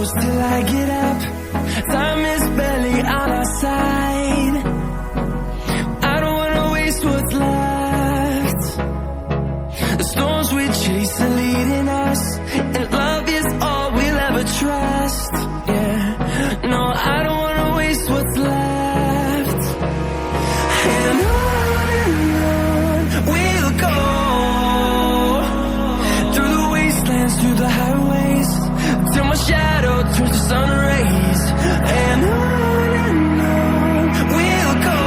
close till I get up. Time is barely on our side. I don't wanna waste what's left. The storms we chase are leading us, and love is all we'll ever trust. Yeah, no, I don't wanna waste what's left. And on we'll go, through the wastelands, through the highways, till my shadow turns to sun rays. And on we'll go,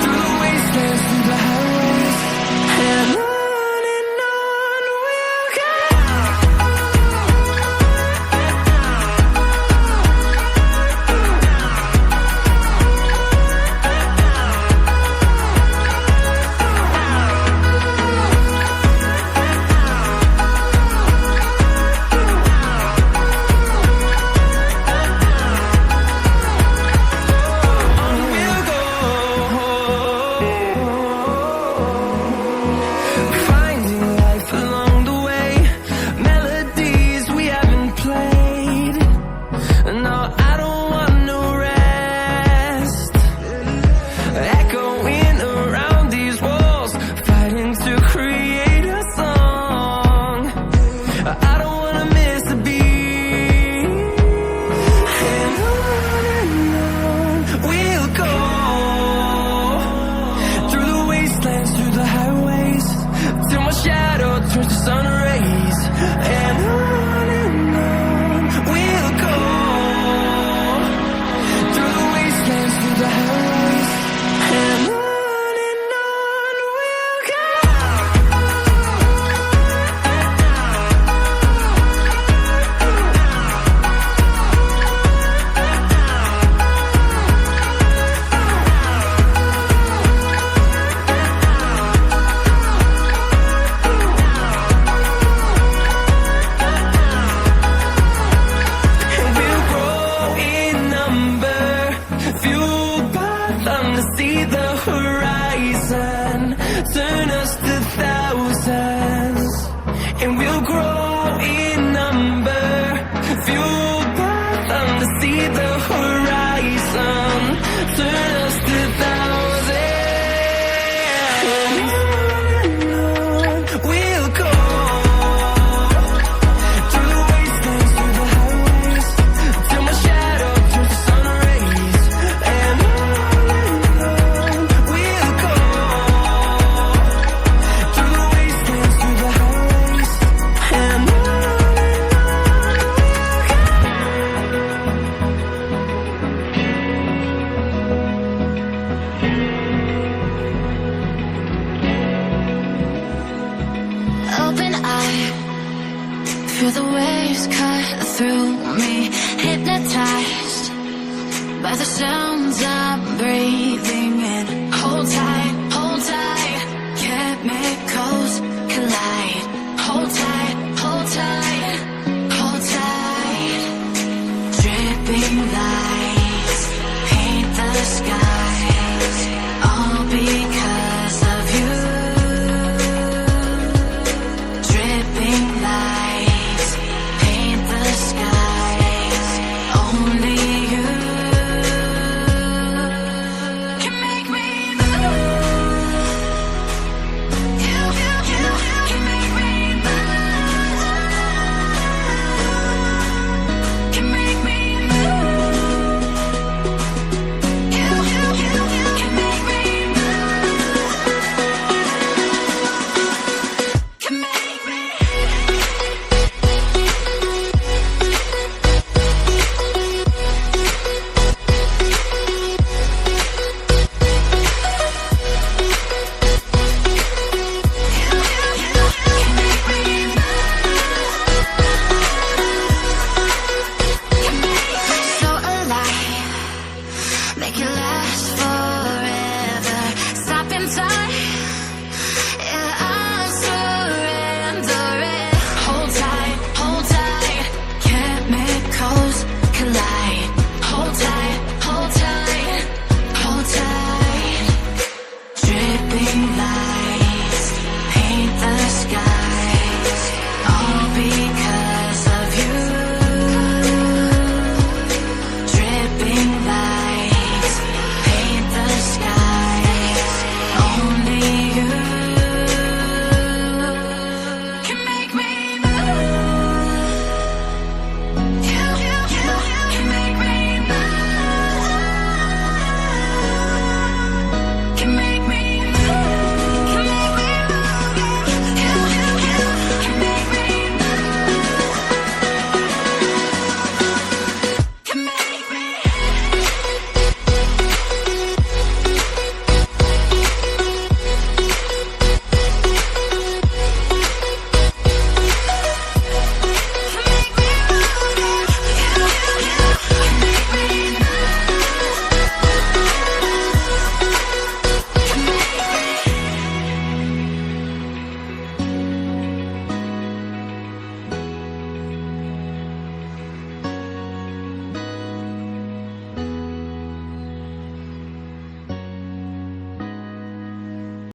through the wastelands, through the highways, and on we'll go. See the horizon, turn us to thousands, and we'll grow in number, fueled by them to see the horizon, turn us to thousands, and on we'll go, through the wastelands, through the highways, till my shadow turns to sun rays, and feel the waves cut through me, hypnotized by the sounds of